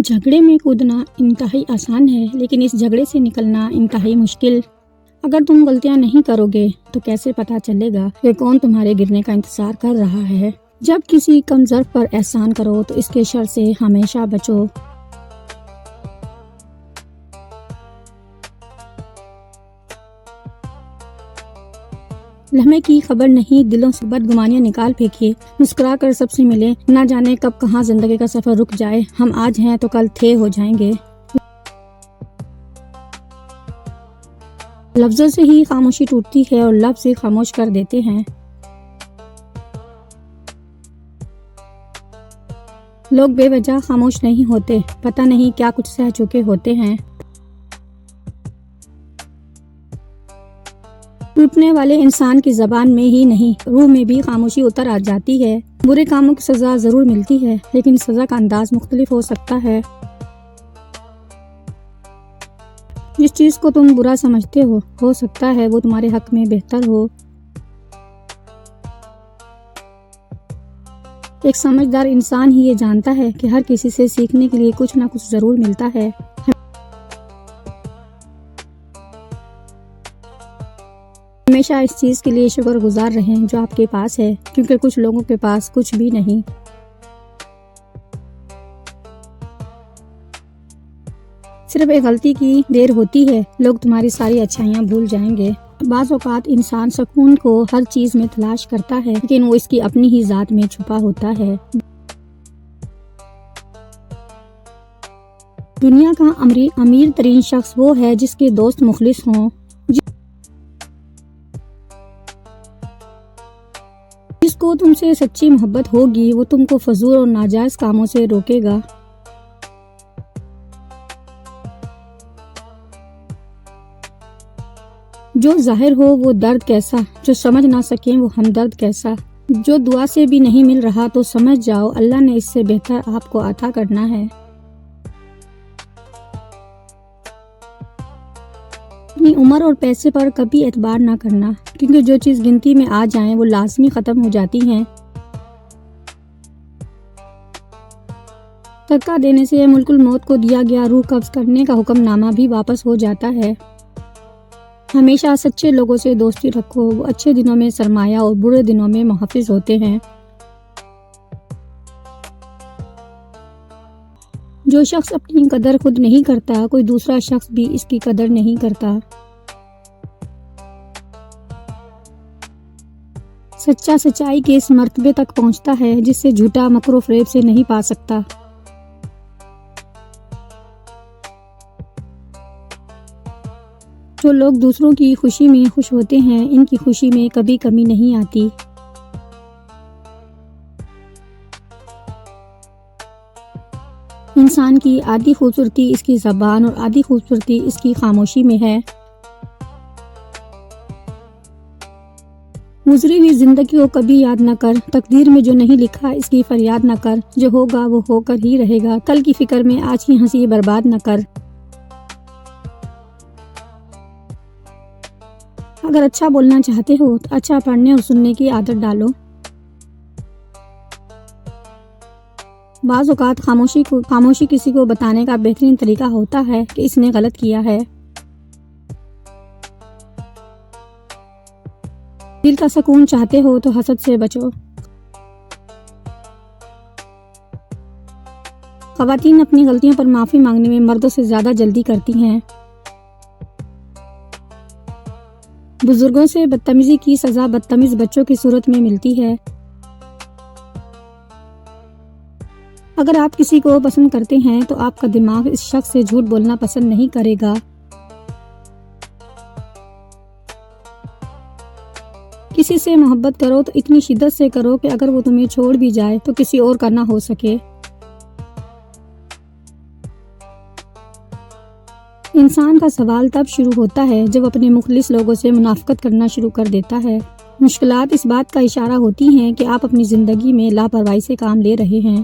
جھگڑے میں کودنا انتہائی آسان ہے، لیکن اس جھگڑے سے نکلنا انتہائی مشکل۔ اگر تم غلطیاں نہیں کرو گے تو کیسے پتہ چلے گا کہ کون تمہارے گرنے کا انتظار کر رہا ہے؟ جب کسی کم ظرف پر احسان کرو تو اس کے شر سے ہمیشہ بچو۔ لمحے کی خبر نہیں، دلوں سے بدگمانیاں نکال پھینکیے، مسکرا کر سب سے ملیں، نہ جانے کب کہاں زندگی کا سفر رک جائے، ہم آج ہیں تو کل تھے ہو جائیں گے۔ لفظوں سے ہی خاموشی ٹوٹتی ہے اور لفظ ہی خاموش کر دیتے ہیں۔ لوگ بے وجہ خاموش نہیں ہوتے، پتہ نہیں کیا کچھ سہ چکے ہوتے ہیں۔ ٹوٹنے والے انسان کی زبان میں ہی نہیں، روح میں بھی خاموشی اتر آ جاتی ہے۔ برے کاموں کی سزا ضرور ملتی ہے، لیکن سزا کا انداز مختلف ہو سکتا ہے۔ جس چیز کو تم برا سمجھتے ہو سکتا ہے وہ تمہارے حق میں بہتر ہو۔ ایک سمجھدار انسان ہی یہ جانتا ہے کہ ہر کسی سے سیکھنے کے لیے کچھ نہ کچھ ضرور ملتا ہے۔ ہمیشہ اس چیز کے لیے شکر گزار رہیں جو آپ کے پاس ہے، کیونکہ کچھ لوگوں کے پاس کچھ بھی نہیں۔ صرف ایک غلطی کی دیر ہوتی ہے، لوگ تمہاری ساری اچھائیاں بھول جائیں گے۔ بعض اوقات انسان سکون کو ہر چیز میں تلاش کرتا ہے، لیکن وہ اس کی اپنی ہی ذات میں چھپا ہوتا ہے۔ دنیا کا امیر ترین شخص وہ ہے جس کے دوست مخلص ہوں، جس کو تم سے سچی محبت ہوگی وہ تم کو فضول اور ناجائز کاموں سے روکے گا۔ جو ظاہر ہو وہ درد کیسا، جو سمجھ نہ سکیں وہ ہمدرد کیسا۔ جو دعا سے بھی نہیں مل رہا تو سمجھ جاؤ اللہ نے اس سے بہتر آپ کو عطا کرنا ہے۔ اپنی عمر اور پیسے پر کبھی اعتبار نہ کرنا، کیونکہ جو چیز گنتی میں آ جائیں وہ لازمی ختم ہو جاتی ہیں۔ ترکہ دینے سے ملک الموت کو دیا گیا روح قبض کرنے کا حکم نامہ بھی واپس ہو جاتا ہے۔ ہمیشہ سچے لوگوں سے دوستی رکھو، وہ اچھے دنوں میں سرمایہ اور برے دنوں میں محافظ ہوتے ہیں۔ جو شخص اپنی قدر خود نہیں کرتا، کوئی دوسرا شخص بھی اس کی قدر نہیں کرتا۔ سچا سچائی کے اس مرتبے تک پہنچتا ہے جس سے جھوٹا مکر و فریب سے نہیں پا سکتا۔ جو لوگ دوسروں کی خوشی میں خوش ہوتے ہیں، ان کی خوشی میں کبھی کمی نہیں آتی۔ انسان کی آدھی خوبصورتی اس کی زبان اور آدھی خوبصورتی اس کی خاموشی میں ہے۔ گزری ہوئی زندگی کو کبھی یاد نہ کر، تقدیر میں جو نہیں لکھا اس کی فریاد نہ کر، جو ہوگا وہ ہو کر ہی رہے گا، کل کی فکر میں آج کی ہنسی برباد نہ کر۔ اگر اچھا بولنا چاہتے ہو تو اچھا پڑھنے اور سننے کی عادت ڈالو۔ بعض اوقات خاموشی کسی کو بتانے کا بہترین طریقہ ہوتا ہے کہ اس نے غلط کیا ہے۔ دل کا سکون چاہتے ہو تو حسد سے بچو۔ خواتین اپنی غلطیوں پر معافی مانگنے میں مردوں سے زیادہ جلدی کرتی ہیں۔ بزرگوں سے بدتمیزی کی سزا بدتمیز بچوں کی صورت میں ملتی ہے۔ اگر آپ کسی کو پسند کرتے ہیں تو آپ کا دماغ اس شخص سے جھوٹ بولنا پسند نہیں کرے گا۔ کسی سے محبت کرو تو اتنی شدت سے کرو کہ اگر وہ تمہیں چھوڑ بھی جائے تو کسی اور کا نہ ہو سکے۔ انسان کا سوال تب شروع ہوتا ہے جب اپنے مخلص لوگوں سے منافقت کرنا شروع کر دیتا ہے۔ مشکلات اس بات کا اشارہ ہوتی ہیں کہ آپ اپنی زندگی میں لاپرواہی سے کام لے رہے ہیں۔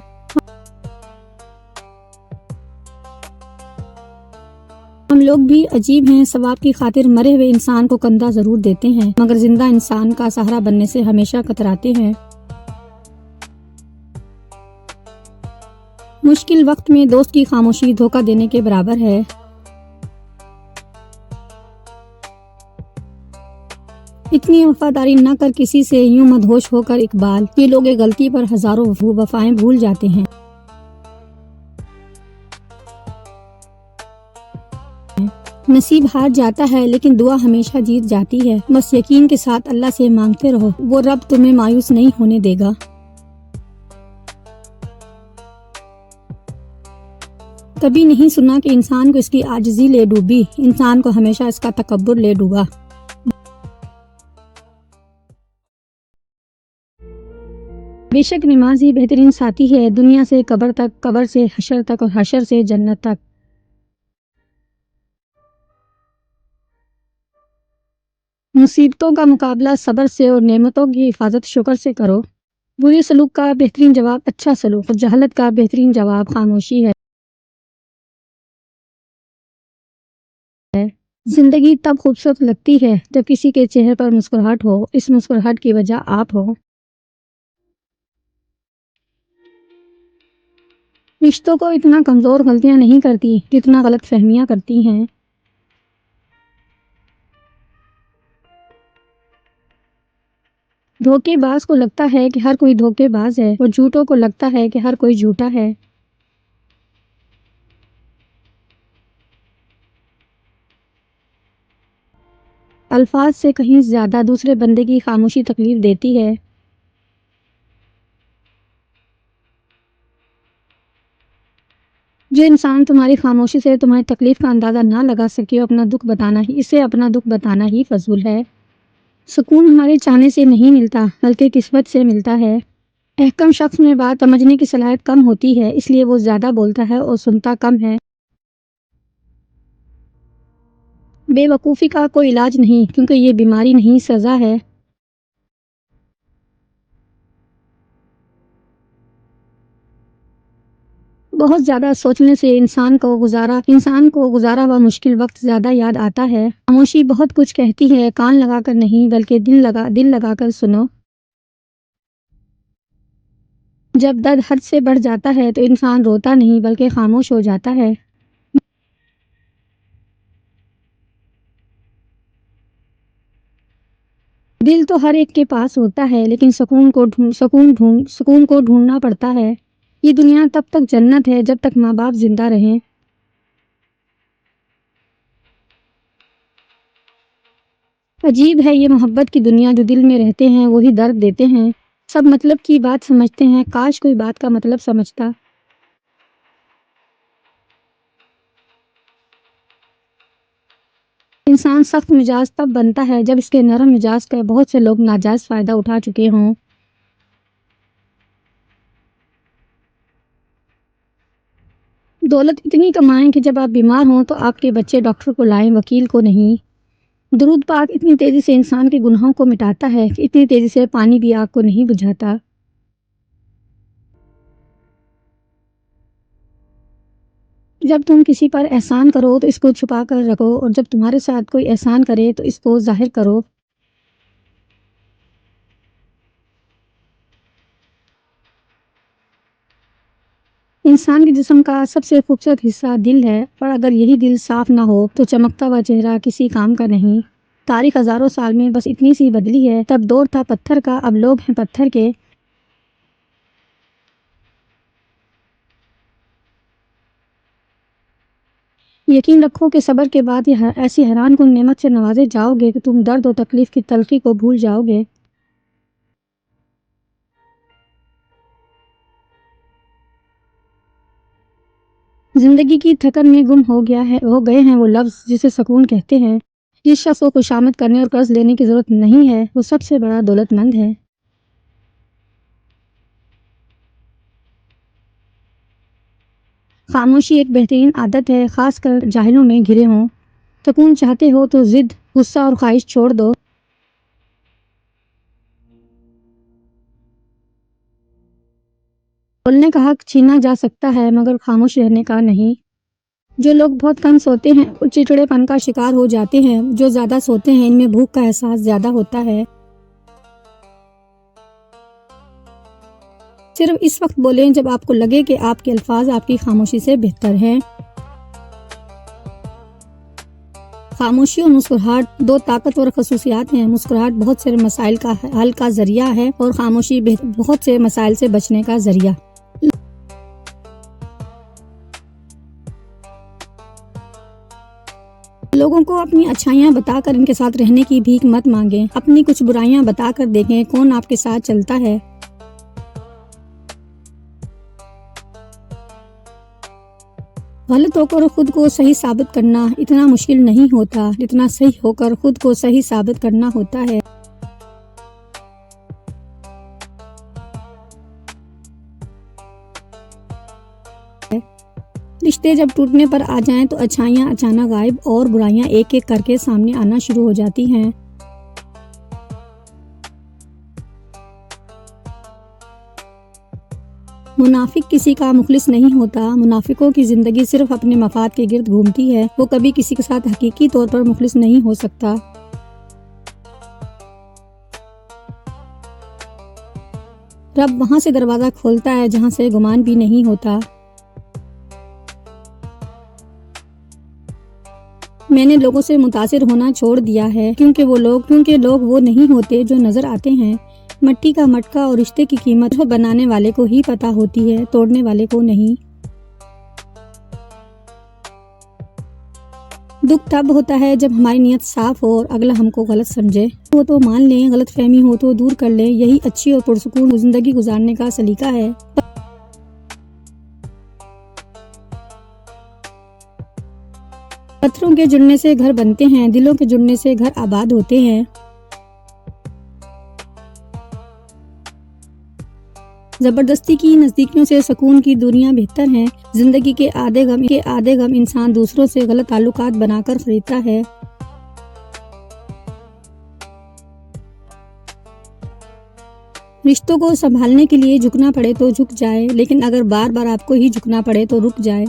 ہم لوگ بھی عجیب ہیں، ثواب کی خاطر مرے ہوئے انسان کو کندھا ضرور دیتے ہیں، مگر زندہ انسان کا سہارا بننے سے ہمیشہ کتراتے ہیں۔ مشکل وقت میں دوست کی خاموشی دھوکہ دینے کے برابر ہے۔ اتنی وفاداری نہ کر کسی سے یوں مدہوش ہو کر اقبال، یہ لوگ ایک غلطی پر ہزاروں وفائیں بھول جاتے ہیں۔ نصیب ہار جاتا ہے لیکن دعا ہمیشہ جیت جاتی ہے، بس یقین کے ساتھ اللہ سے مانگتے رہو، وہ رب تمہیں مایوس نہیں ہونے دے گا۔ کبھی نہیں سنا کہ انسان کو اس کی عاجزی لے ڈوبی، انسان کو ہمیشہ اس کا تکبر لے ڈوبا۔ بے شک نماز ہی بہترین ساتھی ہے، دنیا سے قبر تک، قبر سے حشر تک اور حشر سے جنت تک۔ مصیبتوں کا مقابلہ صبر سے اور نعمتوں کی حفاظت شکر سے کرو۔ برے سلوک کا بہترین جواب اچھا سلوک اور جہالت کا بہترین جواب خاموشی ہے۔ زندگی تب خوبصورت لگتی ہے جب کسی کے چہرے پر مسکراہٹ ہو، اس مسکراہٹ کی وجہ آپ ہو۔ رشتوں کو اتنا کمزور غلطیاں نہیں کرتی جتنا غلط فہمیاں کرتی ہیں۔ دھوکے باز کو لگتا ہے کہ ہر کوئی دھوکے باز ہے اور جھوٹوں کو لگتا ہے کہ ہر کوئی جھوٹا ہے۔ الفاظ سے کہیں زیادہ دوسرے بندے کی خاموشی تکلیف دیتی ہے۔ جو انسان تمہاری خاموشی سے تمہاری تکلیف کا اندازہ نہ لگا سکے، اپنا دکھ بتانا ہی اسے اپنا دکھ بتانا ہی فضول ہے۔ سکون ہمارے چاہنے سے نہیں ملتا بلکہ قسمت سے ملتا ہے۔ احکم شخص میں بات سمجھنے کی صلاحیت کم ہوتی ہے، اس لیے وہ زیادہ بولتا ہے اور سنتا کم ہے۔ بے وقوفی کا کوئی علاج نہیں، کیونکہ یہ بیماری نہیں، سزا ہے۔ بہت زیادہ سوچنے سے انسان کو گزارا ہوا مشکل وقت زیادہ یاد آتا ہے۔ خاموشی بہت کچھ کہتی ہے، کان لگا کر نہیں بلکہ دل لگا کر سنو۔ جب درد حد سے بڑھ جاتا ہے تو انسان روتا نہیں بلکہ خاموش ہو جاتا ہے۔ دل تو ہر ایک کے پاس ہوتا ہے لیکن سکون کو ڈھونڈنا پڑتا ہے۔ یہ دنیا تب تک جنت ہے جب تک ماں باپ زندہ رہیں۔ عجیب ہے یہ محبت کی دنیا، جو دل میں رہتے ہیں وہی درد دیتے ہیں۔ سب مطلب کی بات سمجھتے ہیں، کاش کوئی بات کا مطلب سمجھتا۔ انسان سخت مزاج تب بنتا ہے جب اس کے نرم مزاج کا بہت سے لوگ ناجائز فائدہ اٹھا چکے ہوں۔ دولت اتنی کمائیں کہ جب آپ بیمار ہوں تو آپ کے بچے ڈاکٹر کو لائیں، وکیل کو نہیں۔ درود پاک اتنی تیزی سے انسان کے گناہوں کو مٹاتا ہے کہ اتنی تیزی سے پانی بھی آگ کو نہیں بجھاتا۔ جب تم کسی پر احسان کرو تو اس کو چھپا کر رکھو، اور جب تمہارے ساتھ کوئی احسان کرے تو اس کو ظاہر کرو۔ انسان کے جسم کا سب سے خوبصورت حصہ دل ہے، پر اگر یہی دل صاف نہ ہو تو چمکتا ہوا چہرہ کسی کام کا نہیں۔ تاریخ ہزاروں سال میں بس اتنی سی بدلی ہے، تب دور تھا پتھر کا، اب لوگ ہیں پتھر کے۔ یقین رکھو کہ صبر کے بعد یہ ایسی حیران کن نعمت سے نوازے جاؤ گے کہ تم درد و تکلیف کی تلخی کو بھول جاؤ گے۔ زندگی کی تھکن میں گم ہو گئے ہیں وہ لفظ جسے سکون کہتے ہیں۔ جس شخص کو خوشامد کرنے اور قرض لینے کی ضرورت نہیں ہے وہ سب سے بڑا دولت مند ہے۔ خاموشی ایک بہترین عادت ہے، خاص کر جاہلوں میں گھرے ہوں۔ سکون چاہتے ہو تو ضد، غصہ اور خواہش چھوڑ دو۔ بولنے کا حق چھینا جا سکتا ہے مگر خاموش رہنے کا نہیں۔ جو لوگ بہت کم سوتے ہیں وہ چڑچڑے پن کا شکار ہو جاتے ہیں، جو زیادہ سوتے ہیں ان میں بھوک کا احساس زیادہ ہوتا ہے۔ صرف اس وقت بولیں جب آپ کو لگے کہ آپ کے الفاظ آپ کی خاموشی سے بہتر ہیں۔ خاموشی اور مسکراہٹ دو طاقتور خصوصیات ہیں۔ مسکراہٹ بہت سے مسائل کا حل کا ذریعہ ہے اور خاموشی بہت سے مسائل سے بچنے کا ذریعہ۔ لوگوں کو اپنی اچھائیاں بتا کر ان کے ساتھ رہنے کی بھیک مت مانگیں۔ اپنی کچھ برائیاں بتا کر دیکھیں کون آپ کے ساتھ چلتا ہے۔ غلط ہو کر خود کو صحیح ثابت کرنا اتنا مشکل نہیں ہوتا جتنا صحیح ہو کر خود کو صحیح ثابت کرنا ہوتا ہے۔ رشتے جب ٹوٹنے پر آ جائیں تو اچھائیاں اچانک غائب اور برائیاں ایک ایک کر کے سامنے آنا شروع ہو جاتی ہیں۔ منافق کسی کا مخلص نہیں ہوتا۔ منافقوں کی زندگی صرف اپنے مفاد کے گرد گھومتی ہے۔ وہ کبھی کسی کے ساتھ حقیقی طور پر مخلص نہیں ہو سکتا۔ رب وہاں سے دروازہ کھولتا ہے جہاں سے گمان بھی نہیں ہوتا۔ میں نے لوگوں سے متاثر ہونا چھوڑ دیا ہے کیونکہ لوگ وہ نہیں ہوتے جو نظر آتے ہیں۔ مٹی کا مٹکا اور رشتے کی قیمت بنانے والے کو ہی پتہ ہوتی ہے، توڑنے والے کو نہیں۔ دکھ تب ہوتا ہے جب ہماری نیت صاف ہو اور اگلا ہم کو غلط سمجھے۔ وہ تو مان لیں، غلط فہمی ہو تو دور کر لیں، یہی اچھی اور پرسکون زندگی گزارنے کا سلیقہ ہے۔ پتھروں کے جڑنے سے گھر بنتے ہیں، دلوں کے جڑنے سے گھر آباد ہوتے ہیں۔ زبردستی کی نزدیکیوں سے سکون کی دوریاں بہتر ہیں۔ زندگی کے آدھے غم انسان دوسروں سے غلط تعلقات بنا کر خریدتا ہے۔ رشتوں کو سنبھالنے کے لیے جھکنا پڑے تو جھک جائے، لیکن اگر بار بار آپ کو ہی جھکنا پڑے تو رک جائے۔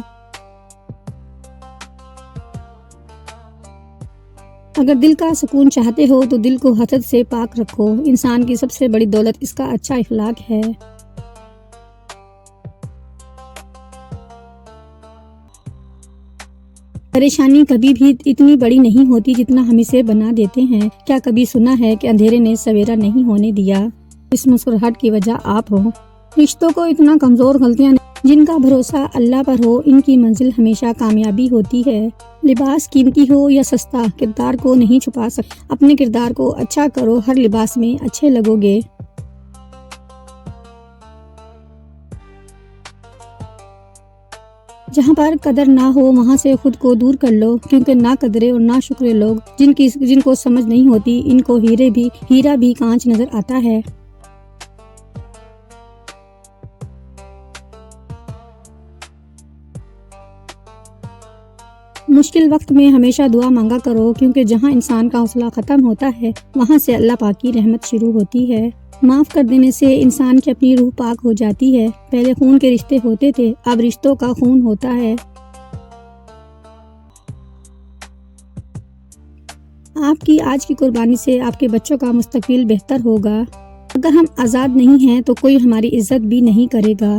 اگر دل کا سکون چاہتے ہو تو دل کو حسد سے پاک رکھو۔ انسان کی سب سے بڑی دولت اس کا اچھا اخلاق ہے۔ پریشانی کبھی بھی اتنی بڑی نہیں ہوتی جتنا ہم اسے بنا دیتے ہیں۔ کیا کبھی سنا ہے کہ اندھیرے نے سویرا نہیں ہونے دیا؟ اس مسکراہٹ کی وجہ آپ ہو۔ رشتوں کو اتنا کمزور غلطیاں جن کا بھروسہ اللہ پر ہو، ان کی منزل ہمیشہ کامیابی ہوتی ہے۔ لباس قیمتی ہو یا سستا، کردار کو نہیں چھپا سکتے۔ اپنے کردار کو اچھا کرو، ہر لباس میں اچھے لگو گے۔ جہاں پر قدر نہ ہو وہاں سے خود کو دور کر لو، کیونکہ نہ قدرے اور نہ شکرے لوگ جن کو سمجھ نہیں ہوتی، ان کو ہیرا بھی کانچ نظر آتا ہے۔ مشکل وقت میں ہمیشہ دعا مانگا کرو، کیونکہ جہاں انسان کا حوصلہ ختم ہوتا ہے وہاں سے اللہ پاک کی رحمت شروع ہوتی ہے۔ معاف کر دینے سے انسان کی اپنی روح پاک ہو جاتی ہے۔ پہلے خون کے رشتے ہوتے تھے، اب رشتوں کا خون ہوتا ہے۔ آپ کی آج کی قربانی سے آپ کے بچوں کا مستقبل بہتر ہوگا۔ اگر ہم آزاد نہیں ہیں تو کوئی ہماری عزت بھی نہیں کرے گا۔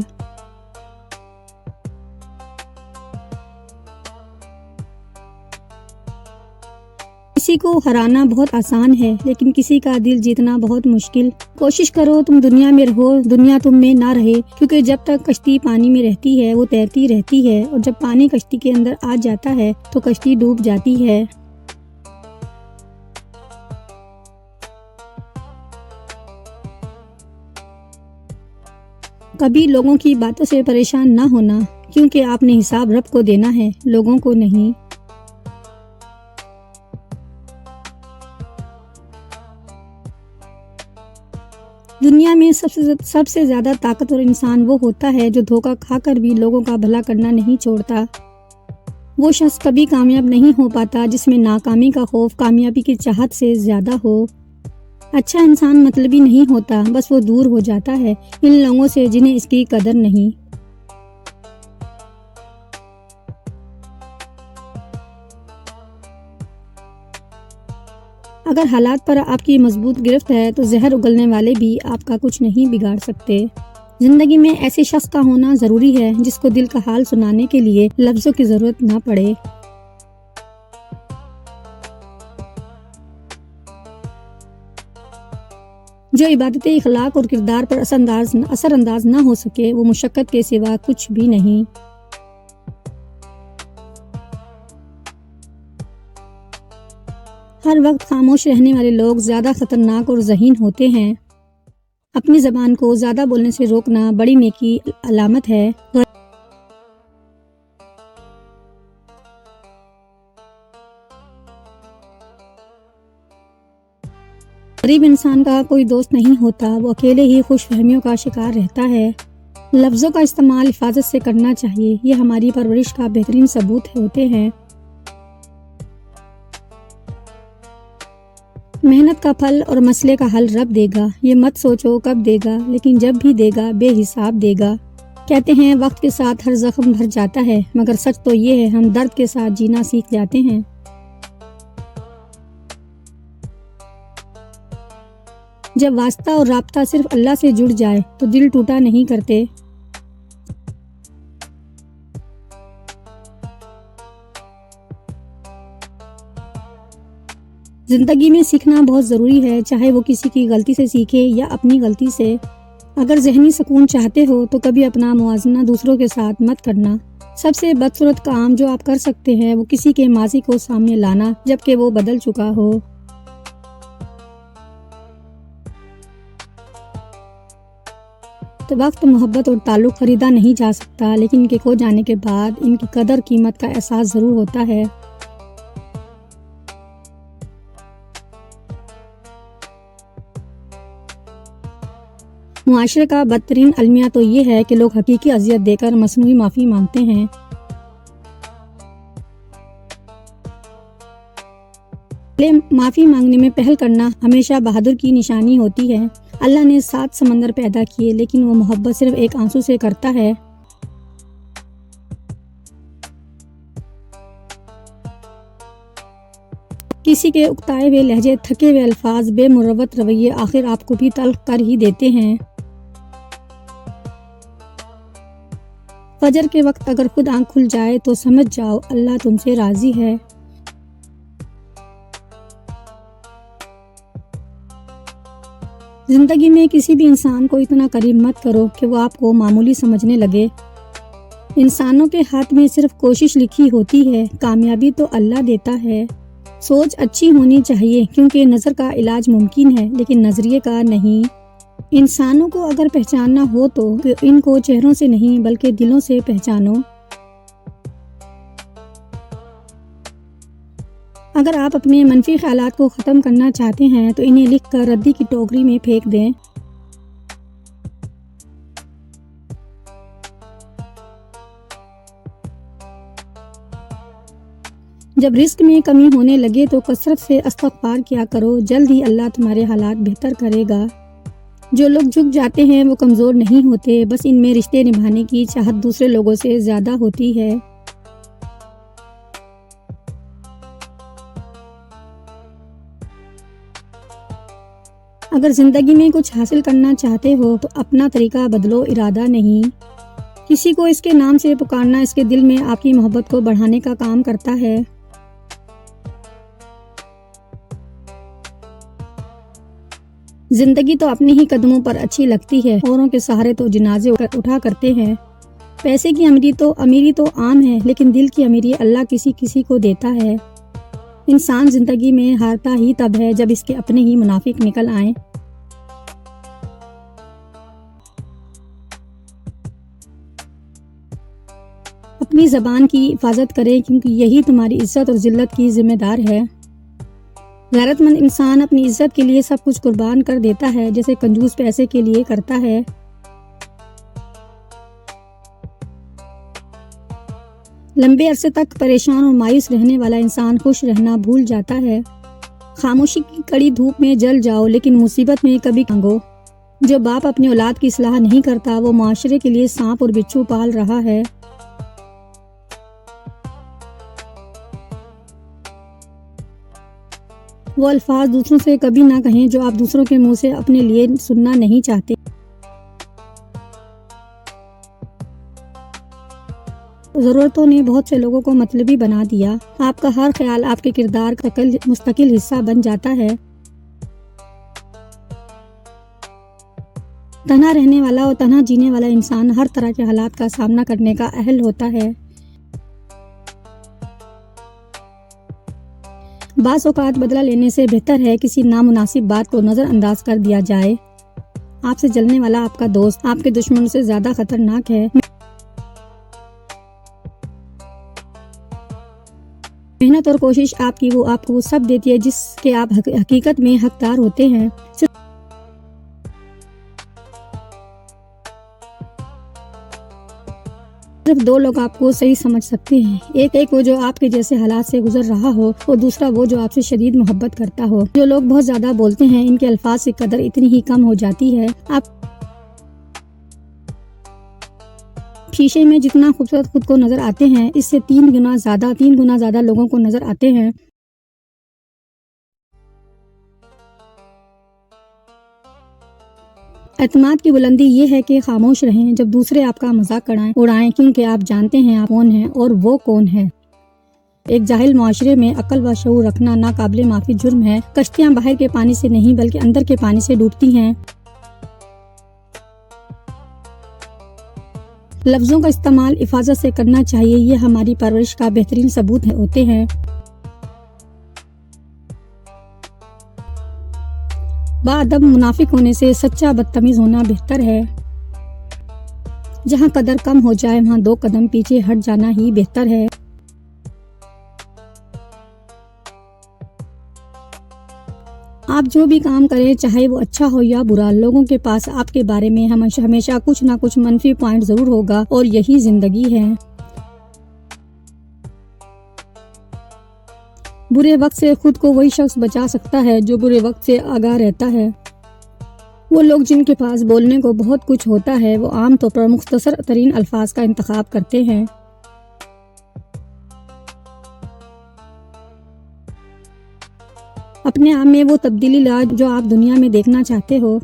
کسی کو ہرانا بہت آسان ہے، لیکن کسی کا دل جیتنا بہت مشکل۔ کوشش کرو تم دنیا میں رہو، دنیا تم میں نہ رہے، کیونکہ جب تک کشتی پانی میں رہتی ہے وہ تیرتی رہتی ہے، اور جب پانی کشتی کے اندر آ جاتا ہے تو کشتی ڈوب جاتی ہے۔ کبھی لوگوں کی باتوں سے پریشان نہ ہونا، کیونکہ آپ نے حساب رب کو دینا ہے، لوگوں کو نہیں۔ دنیا میں سب سے زیادہ طاقتور انسان وہ ہوتا ہے جو دھوکہ کھا کر بھی لوگوں کا بھلا کرنا نہیں چھوڑتا۔ وہ شخص کبھی کامیاب نہیں ہو پاتا جس میں ناکامی کا خوف کامیابی کی چاہت سے زیادہ ہو۔ اچھا انسان مطلبی نہیں ہوتا، بس وہ دور ہو جاتا ہے ان لوگوں سے جنہیں اس کی قدر نہیں۔ اگر حالات پر آپ کی مضبوط گرفت ہے تو زہر اگلنے والے بھی آپ کا کچھ نہیں بگاڑ سکتے۔ زندگی میں ایسے شخص کا ہونا ضروری ہے جس کو دل کا حال سنانے کے لیے لفظوں کی ضرورت نہ پڑے۔ جو عبادت اخلاق اور کردار پر اثر انداز نہ ہو سکے وہ مشقت کے سوا کچھ بھی نہیں۔ ہر وقت خاموش رہنے والے لوگ زیادہ خطرناک اور ذہین ہوتے ہیں۔ اپنی زبان کو زیادہ بولنے سے روکنا بڑی نیکی علامت ہے۔ غریب انسان کا کوئی دوست نہیں ہوتا، وہ اکیلے ہی خوش فہمیوں کا شکار رہتا ہے۔ لفظوں کا استعمال حفاظت سے کرنا چاہیے، یہ ہماری پرورش کا بہترین ثبوت ہوتے ہیں۔ محنت کا پھل اور مسئلے کا حل رب دے گا، یہ مت سوچو کب دے گا، لیکن جب بھی دے گا بے حساب دے گا۔ کہتے ہیں وقت کے ساتھ ہر زخم بھر جاتا ہے، مگر سچ تو یہ ہے ہم درد کے ساتھ جینا سیکھ جاتے ہیں۔ جب واسطہ اور رابطہ صرف اللہ سے جڑ جائے تو دل ٹوٹا نہیں کرتے۔ زندگی میں سیکھنا بہت ضروری ہے، چاہے وہ کسی کی غلطی سے سیکھے یا اپنی غلطی سے۔ اگر ذہنی سکون چاہتے ہو تو کبھی اپنا موازنہ دوسروں کے ساتھ مت کرنا۔ سب سے بدصورت کام جو آپ کر سکتے ہیں وہ کسی کے ماضی کو سامنے لانا جبکہ وہ بدل چکا ہو۔ تو وقت، محبت اور تعلق خریدا نہیں جا سکتا، لیکن ان کے کھو جانے کے بعد ان کی قدر قیمت کا احساس ضرور ہوتا ہے۔ معاشرے کا بدترین المیہ تو یہ ہے کہ لوگ حقیقی اذیت دے کر مصنوعی معافی مانگتے ہیں۔ معافی مانگنے میں پہل کرنا ہمیشہ بہادر کی نشانی ہوتی ہے۔ اللہ نے 7 سمندر پیدا کیے لیکن وہ محبت صرف ایک آنسو سے کرتا ہے۔ کسی کے اکتائے ہوئے لہجے، تھکے ہوئے الفاظ، بے مروت رویے آخر آپ کو بھی تلخ کر ہی دیتے ہیں۔ فجر کے وقت اگر خود آنکھ کھل جائے تو سمجھ جاؤ اللہ تم سے راضی ہے۔ زندگی میں کسی بھی انسان کو اتنا قریب مت کرو کہ وہ آپ کو معمولی سمجھنے لگے۔ انسانوں کے ہاتھ میں صرف کوشش لکھی ہوتی ہے، کامیابی تو اللہ دیتا ہے۔ سوچ اچھی ہونی چاہیے کیونکہ نظر کا علاج ممکن ہے لیکن نظریے کا نہیں۔ انسانوں کو اگر پہچاننا ہو تو ان کو چہروں سے نہیں بلکہ دلوں سے پہچانو۔ اگر آپ اپنے منفی خیالات کو ختم کرنا چاہتے ہیں تو انہیں لکھ کر ردی کی ٹوکری میں پھینک دیں۔ جب رزق میں کمی ہونے لگے تو کثرت سے استغفار کیا کرو، جلد ہی اللہ تمہارے حالات بہتر کرے گا۔ جو لوگ جھک جاتے ہیں وہ کمزور نہیں ہوتے، بس ان میں رشتے نبھانے کی چاہت دوسرے لوگوں سے زیادہ ہوتی ہے۔ اگر زندگی میں کچھ حاصل کرنا چاہتے ہو تو اپنا طریقہ بدلو، ارادہ نہیں۔ کسی کو اس کے نام سے پکارنا اس کے دل میں آپ کی محبت کو بڑھانے کا کام کرتا ہے۔ زندگی تو اپنے ہی قدموں پر اچھی لگتی ہے، اوروں کے سہارے تو جنازے اٹھا کرتے ہیں۔ پیسے کی امیری تو عام ہے لیکن دل کی امیری اللہ کسی کسی کو دیتا ہے۔ انسان زندگی میں ہارتا ہی تب ہے جب اس کے اپنے ہی منافق نکل آئیں۔ اپنی زبان کی حفاظت کریں کیونکہ یہی تمہاری عزت اور ذلت کی ذمہ دار ہے۔ غیرت مند انسان اپنی عزت کے لیے سب کچھ قربان کر دیتا ہے جیسے کنجوس پیسے کے لیے کرتا ہے۔ لمبے عرصے تک پریشان اور مایوس رہنے والا انسان خوش رہنا بھول جاتا ہے۔ خاموشی کی کڑی دھوپ میں جل جاؤ لیکن مصیبت میں کبھی مانگو۔ جو باپ اپنی اولاد کی اصلاح نہیں کرتا وہ معاشرے کے لیے سانپ اور بچھو پال رہا ہے۔ وہ الفاظ دوسروں سے کبھی نہ کہیں جو آپ دوسروں کے منہ سے اپنے لیے سننا نہیں چاہتے۔ ضرورتوں نے بہت سے لوگوں کو مطلبی بنا دیا۔ آپ کا ہر خیال آپ کے کردار کا مستقل حصہ بن جاتا ہے۔ تنہا رہنے والا اور تنہا جینے والا انسان ہر طرح کے حالات کا سامنا کرنے کا اہل ہوتا ہے۔ بعض اوقات بدلہ لینے سے بہتر ہے کسی نامناسب بات کو نظر انداز کر دیا جائے۔ آپ سے جلنے والا آپ کا دوست آپ کے دشمن سے زیادہ خطرناک ہے۔ محنت اور کوشش آپ کو وہ سب دیتی ہے جس کے آپ حقیقت میں حقدار ہوتے ہیں۔ صرف دو لوگ آپ کو صحیح سمجھ سکتے ہیں، ایک وہ جو آپ کے جیسے حالات سے گزر رہا ہو اور دوسرا وہ جو آپ سے شدید محبت کرتا ہو۔ جو لوگ بہت زیادہ بولتے ہیں ان کے الفاظ کی قدر اتنی ہی کم ہو جاتی ہے۔ آپ شیشے میں جتنا خوبصورت خود کو نظر آتے ہیں اس سے 3 گنا زیادہ لوگوں کو نظر آتے ہیں۔ اعتماد کی بلندی یہ ہے کہ خاموش رہیں جب دوسرے آپ کا مذاق اڑائیں کیونکہ آپ جانتے ہیں آپ کون ہیں اور وہ کون ہے۔ ایک جاہل معاشرے میں عقل و شعور رکھنا ناقابل معافی جرم ہے۔ کشتیاں باہر کے پانی سے نہیں بلکہ اندر کے پانی سے ڈوبتی ہیں۔ لفظوں کا استعمال حفاظت سے کرنا چاہیے، یہ ہماری پرورش کا بہترین ثبوت ہوتے ہیں۔ باادب منافق ہونے سے سچا بدتمیز ہونا بہتر ہے۔ جہاں قدر کم ہو جائے وہاں 2 قدم پیچھے ہٹ جانا ہی بہتر ہے۔ آپ جو بھی کام کریں چاہے وہ اچھا ہو یا برا، لوگوں کے پاس آپ کے بارے میں ہمیشہ کچھ نہ کچھ منفی پوائنٹ ضرور ہوگا اور یہی زندگی ہے۔ برے وقت سے خود کو وہی شخص بچا سکتا ہے جو برے وقت سے آگاہ رہتا ہے۔ وہ لوگ جن کے پاس بولنے کو بہت کچھ ہوتا ہے وہ عام طور پر مختصر ترین الفاظ کا انتخاب کرتے ہیں۔ اپنے آپ میں وہ تبدیلی لا جو آپ دنیا میں دیکھنا چاہتے ہو۔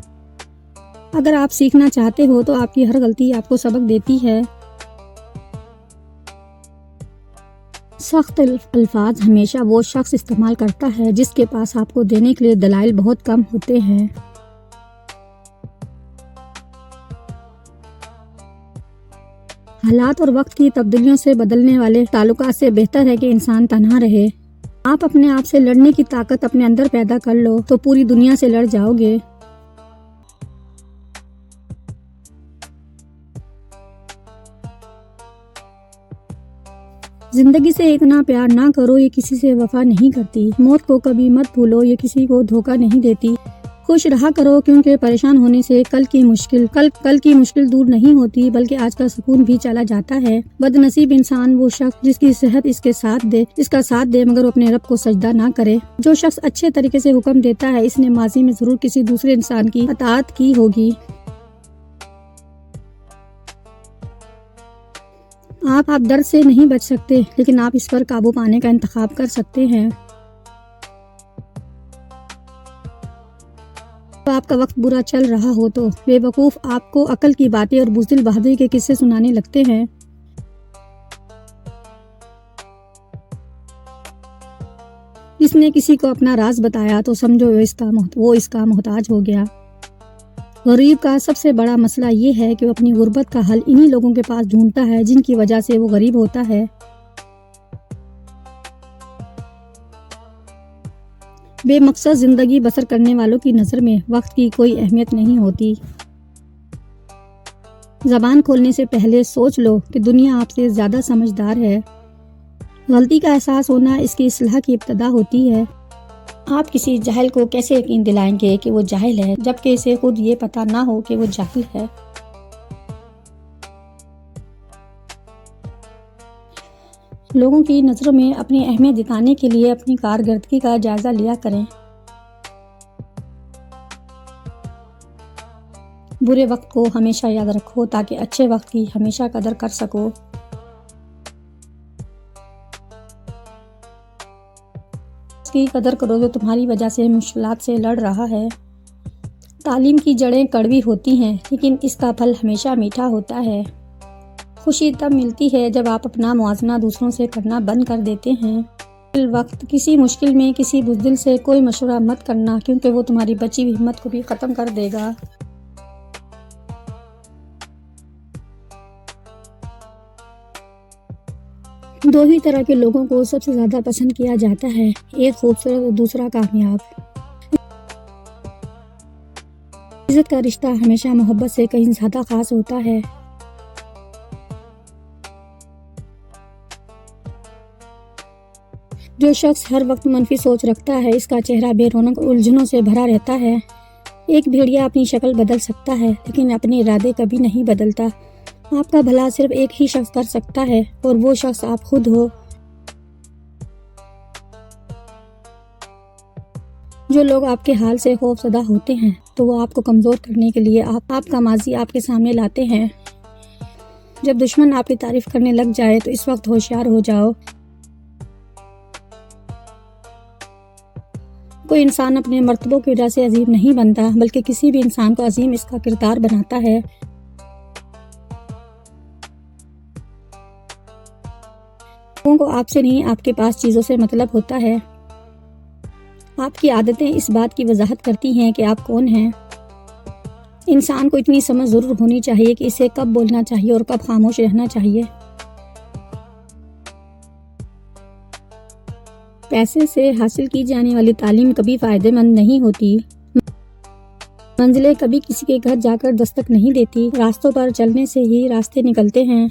اگر آپ سیکھنا چاہتے ہو تو آپ کی ہر غلطی آپ کو سبق دیتی ہے۔ سخت الفاظ ہمیشہ وہ شخص استعمال کرتا ہے جس کے پاس آپ کو دینے کے لیے دلائل بہت کم ہوتے ہیں۔ حالات اور وقت کی تبدیلیوں سے بدلنے والے تعلقات سے بہتر ہے کہ انسان تنہا رہے۔ آپ اپنے آپ سے لڑنے کی طاقت اپنے اندر پیدا کر لو تو پوری دنیا سے لڑ جاؤ گے۔ زندگی سے اتنا پیار نہ کرو، یہ کسی سے وفا نہیں کرتی۔ موت کو کبھی مت بھولو، یہ کسی کو دھوکہ نہیں دیتی۔ خوش رہا کرو کیونکہ پریشان ہونے سے کل کی مشکل دور نہیں ہوتی بلکہ آج کا سکون بھی چلا جاتا ہے۔ بد نصیب انسان وہ شخص جس کی صحت اس کا ساتھ دے مگر وہ اپنے رب کو سجدہ نہ کرے۔ جو شخص اچھے طریقے سے حکم دیتا ہے اس نے ماضی میں ضرور کسی دوسرے انسان کی اطاعت کی ہوگی۔ آپ درد سے نہیں بچ سکتے لیکن آپ اس پر قابو پانے کا انتخاب کر سکتے ہیں۔ آپ کا وقت برا چل رہا ہو تو بے وقوف آپ کو عقل کی باتیں اور بزدل بہادری کے قصے سنانے لگتے ہیں۔ جس نے کسی کو اپنا راز بتایا تو سمجھو وہ اس کا محتاج ہو گیا۔ غریب کا سب سے بڑا مسئلہ یہ ہے کہ وہ اپنی غربت کا حل انہی لوگوں کے پاس ڈھونڈتا ہے جن کی وجہ سے وہ غریب ہوتا ہے۔ بے مقصد زندگی بسر کرنے والوں کی نظر میں وقت کی کوئی اہمیت نہیں ہوتی۔ زبان کھولنے سے پہلے سوچ لو کہ دنیا آپ سے زیادہ سمجھدار ہے۔ غلطی کا احساس ہونا اس کی اصلاح کی ابتدا ہوتی ہے۔ آپ کسی جاہل کو کیسے یقین دلائیں گے کہ وہ جاہل ہے جبکہ اسے خود یہ پتہ نہ ہو کہ وہ جاہل ہے؟ لوگوں کی نظروں میں اپنی اہمیت جتانے کے لیے اپنی کارکردگی کا جائزہ لیا کریں۔ برے وقت کو ہمیشہ یاد رکھو تاکہ اچھے وقت کی ہمیشہ قدر کر سکو۔ اس کی قدر کرو جو تمہاری وجہ سے مشکلات سے لڑ رہا ہے۔ تعلیم کی جڑیں کڑوی ہوتی ہیں لیکن اس کا پھل ہمیشہ میٹھا ہوتا ہے۔ خوشی تب ملتی ہے جب آپ اپنا موازنہ دوسروں سے کرنا بند کر دیتے ہیں۔ اس وقت کسی مشکل میں کسی بزدل سے کوئی مشورہ مت کرنا، کیونکہ وہ تمہاری بچی ہوئی ہمت کو بھی ختم کر دے گا۔ دو ہی طرح کے لوگوں کو سب سے زیادہ پسند کیا جاتا ہے، ایک خوبصورت اور دوسرا کامیاب۔ عزت کا رشتہ ہمیشہ محبت سے کہیں زیادہ خاص ہوتا ہے۔ جو شخص ہر وقت منفی سوچ رکھتا ہے، اس کا چہرہ بے رونق اور الجھنوں سے بھرا رہتا ہے۔ ایک بھیڑیا اپنی شکل بدل سکتا ہے، لیکن اپنے ارادے کبھی نہیں بدلتا۔ آپ کا بھلا صرف ایک ہی شخص کر سکتا ہے، اور وہ شخص آپ خود ہو۔ جو لوگ آپ کے حال سے خوف زدہ ہوتے ہیں، تو وہ آپ کو کمزور کرنے کے لیے آپ کا ماضی آپ کے سامنے لاتے ہیں۔ جب دشمن آپ کی تعریف کرنے لگ جائے تو اس وقت ہوشیار ہو جاؤ۔ کوئی انسان اپنے مرتبوں کی وجہ سے عظیم نہیں بنتا، بلکہ کسی بھی انسان کو عظیم اس کا کردار بناتا ہے۔ لوگوں کو آپ سے نہیں، آپ کے پاس چیزوں سے مطلب ہوتا ہے۔ آپ کی عادتیں اس بات کی وضاحت کرتی ہیں کہ آپ کون ہیں۔ انسان کو اتنی سمجھ ضرور ہونی چاہیے کہ اسے کب بولنا چاہیے اور کب خاموش رہنا چاہیے۔ پیسے سے حاصل کی جانے والی تعلیم کبھی فائدہ مند نہیں ہوتی۔ منزلیں کبھی کسی کے گھر جا کر دستک نہیں دیتی، راستوں پر چلنے سے ہی راستے نکلتے ہیں۔